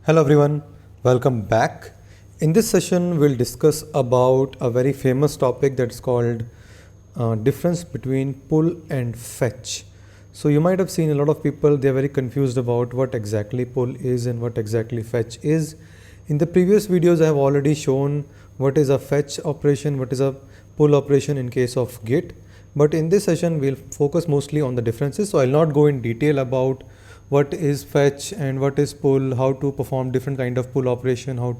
Hello everyone, welcome back. In this session, we'll discuss about a very famous topic that's called difference between pull and fetch. So you might have seen a lot of people, they're very confused about what exactly pull is and what exactly fetch is. In the previous videos, I have already shown what is a fetch operation, what is a pull operation in case of Git. But in this session, we'll focus mostly on the differences. So I'll not go in detail about what is fetch and what is pull, how to perform different kind of pull operation, how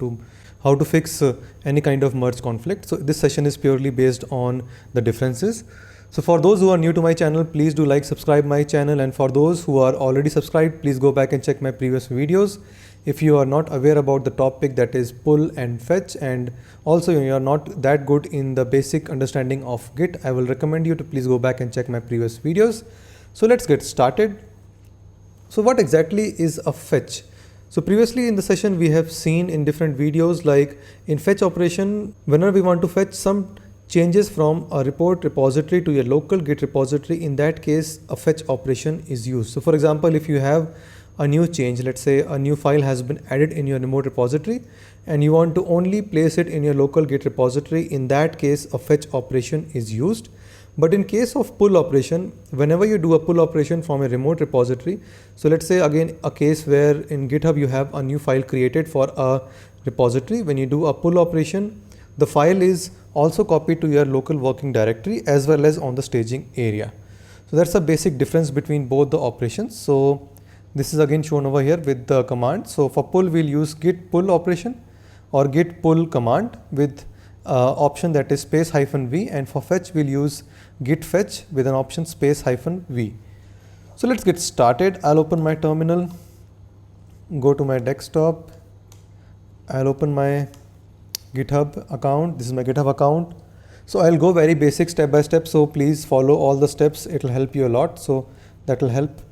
to fix any kind of merge conflict. So this session is purely based on the differences. So for those who are new to my channel, please do like, subscribe my channel, and for those who are already subscribed, please go back and check my previous videos. If you are not aware about the topic that is pull and fetch, and also you are not that good in the basic understanding of Git, I will recommend you to please go back and check my previous videos. So let's get started. So what exactly is a fetch? So previously in the session we have seen in different videos, like in fetch operation, whenever we want to fetch some changes from a report repository to your local Git repository, in that case a fetch operation is used. So for example, if you have a new change, let's say a new file has been added in your remote repository and you want to only place it in your local Git repository, in that case a fetch operation is used. But in case of pull operation, whenever you do a pull operation from a remote repository, so let's say again a case where in GitHub you have a new file created for a repository. When you do a pull operation, the file is also copied to your local working directory as well as on the staging area. So that's a basic difference between both the operations. So this is again shown over here with the command. So for pull, we'll use git pull operation or git pull command with option that is space -v, and for fetch we'll use git fetch with an option space -v. So let's get started. I'll open my terminal, go to my desktop, I'll open my GitHub account. This is my GitHub account. So I'll go very basic step by step, so please follow all the steps, it'll help you a lot. So that will help.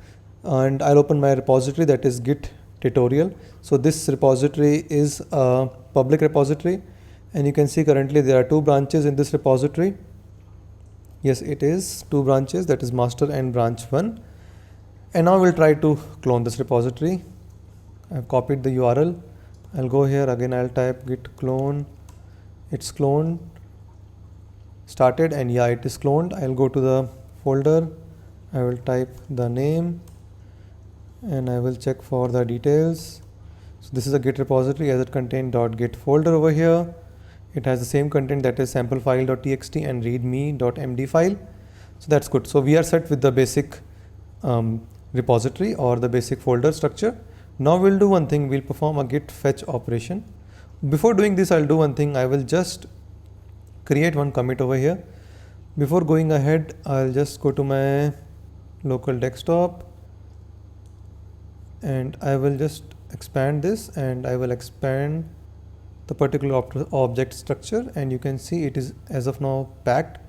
And I'll open my repository, that is git tutorial. So this repository is a public repository, and you can see currently there are two branches in this repository. Yes, it is two branches, that is master and branch 1. And now we'll try to clone this repository. I've copied the URL. I'll go here again, I'll type git clone. It's cloned, started, and yeah, it is cloned. I'll go to the folder, I will type the name and I will check for the details. So this is a git repository as it contains .git folder over here. It has the same content, that is sample file.txt and readme.md file. So that's good. So we are set with the basic repository or the basic folder structure. Now we'll do one thing, we'll perform a git fetch operation. Before doing this, I'll do one thing. I will just create one commit over here. Before going ahead, I'll just go to my local desktop and I will just expand this, and I will expand the particular object structure, and you can see it is as of now packed.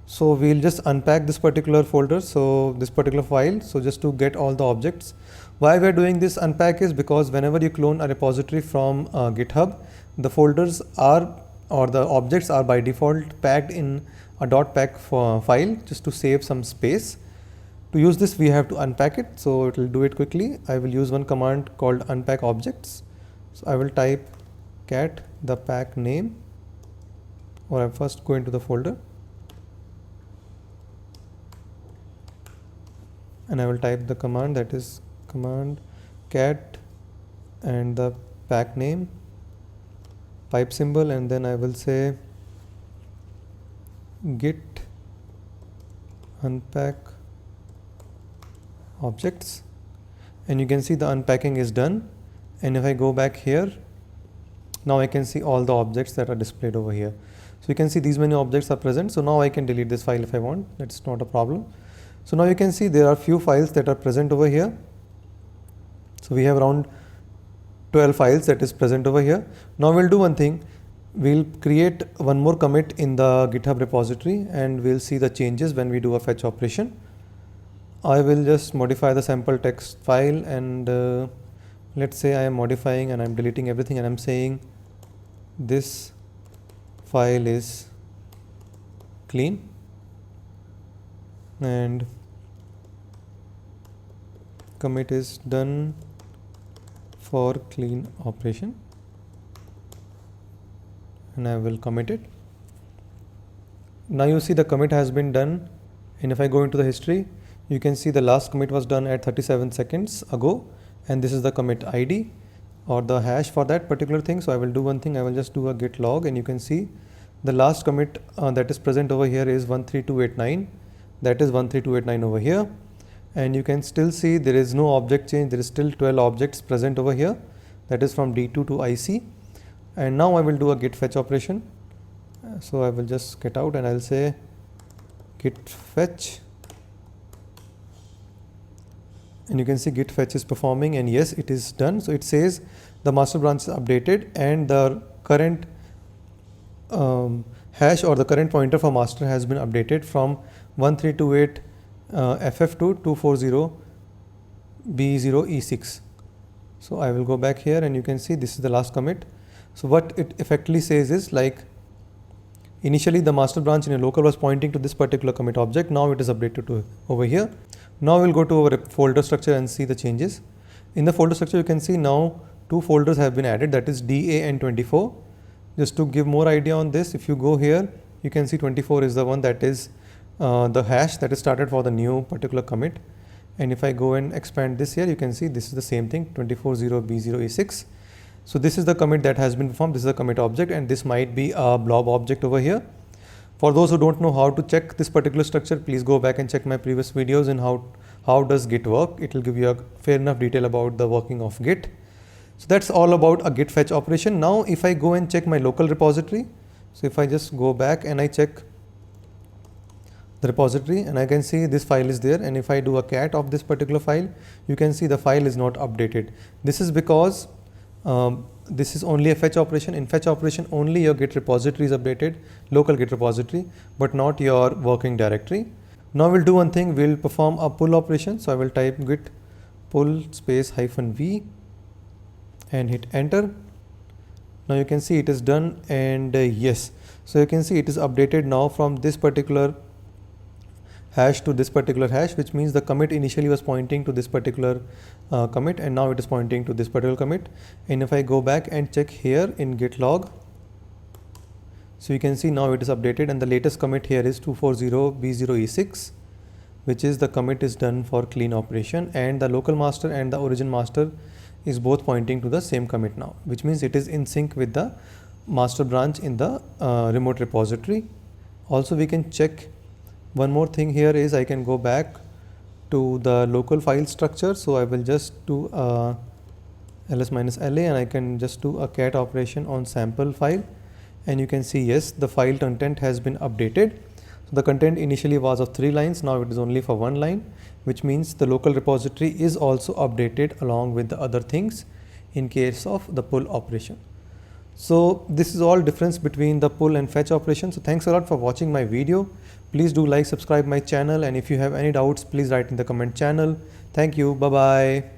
So we'll just unpack this particular folder, so this particular file, so just to get all the objects. Why we're doing this unpack is because whenever you clone a repository from GitHub, the folders are, or the objects are by default packed in a .pack file just to save some space. To use this, we have to unpack it, so it will do it quickly. I will use one command called unpack objects. So I will type cat the pack name, or I first go into the folder and I will type the command, that is command cat and the pack name, pipe symbol, and then I will say git unpack objects, and you can see the unpacking is done. And if I go back here, now I can see all the objects that are displayed over here. So you can see these many objects are present. So now I can delete this file if I want, that's not a problem. So now you can see there are few files that are present over here. So we have around 12 files that is present over here. Now we'll do one thing, we'll create one more commit in the GitHub repository and we'll see the changes when we do a fetch operation. I will just modify the sample text file, and let's say I am modifying and I'm deleting everything, and I'm saying this file is clean, and commit is done for clean operation, and I will commit it. Now you see the commit has been done, and if I go into the history, you can see the last commit was done at 37 seconds ago, and this is the commit ID or the hash for that particular thing. So I will do one thing, I will just do a git log, and you can see the last commit that is present over here is 13289. That is 13289 over here, and you can still see there is no object change. There is still 12 objects present over here. That is from D2 to IC. And now I will do a git fetch operation. So I will just get out and I'll say git fetch, and you can see git fetch is performing, and yes, it is done. So it says the master branch is updated, and the current hash or the current pointer for master has been updated from 1328 FF to 240 B0E6. So I will go back here, and you can see this is the last commit. So what it effectively says is, like, initially the master branch in a local was pointing to this particular commit object. Now it is updated to over here. Now we'll go to our folder structure and see the changes. In the folder structure, you can see now two folders have been added, that is DA and 24. Just to give more idea on this, if you go here, you can see 24 is the one that is the hash that is started for the new particular commit. And if I go and expand this here, you can see this is the same thing, 240B0E6. So this is the commit that has been performed. This is the commit object, and this might be a blob object over here. For those who don't know how to check this particular structure, please go back and check my previous videos and how does Git work. It will give you a fair enough detail about the working of Git. So that's all about a git fetch operation. Now if I go and check my local repository, so if I just go back and I check the repository, and I can see this file is there, and if I do a cat of this particular file, you can see the file is not updated. This is because this is only a fetch operation. In fetch operation only your git repository is updated, local git repository, but not your working directory. Now we'll do one thing, we'll perform a pull operation. So I will type git pull space -v and hit enter. Now you can see it is done, and yes, so you can see it is updated now from this particular hash to this particular hash, which means the commit initially was pointing to this particular commit, and now it is pointing to this particular commit. And if I go back and check here in git log, so you can see now it is updated, and the latest commit here is 240B0E6, which is the commit is done for clean operation, and the local master and the origin master is both pointing to the same commit now, which means it is in sync with the master branch in the remote repository. Also we can check one more thing here is I can go back to the local file structure. So I will just do ls-la, and I can just do a cat operation on sample file, and you can see yes, the file content has been updated. So the content initially was of 3 lines, now it is only for 1 line, which means the local repository is also updated along with the other things in case of the pull operation. So this is all difference between the pull and fetch operation. So thanks a lot for watching my video. Please do like, subscribe my channel, and if you have any doubts, please write in the comment channel. Thank you. Bye bye.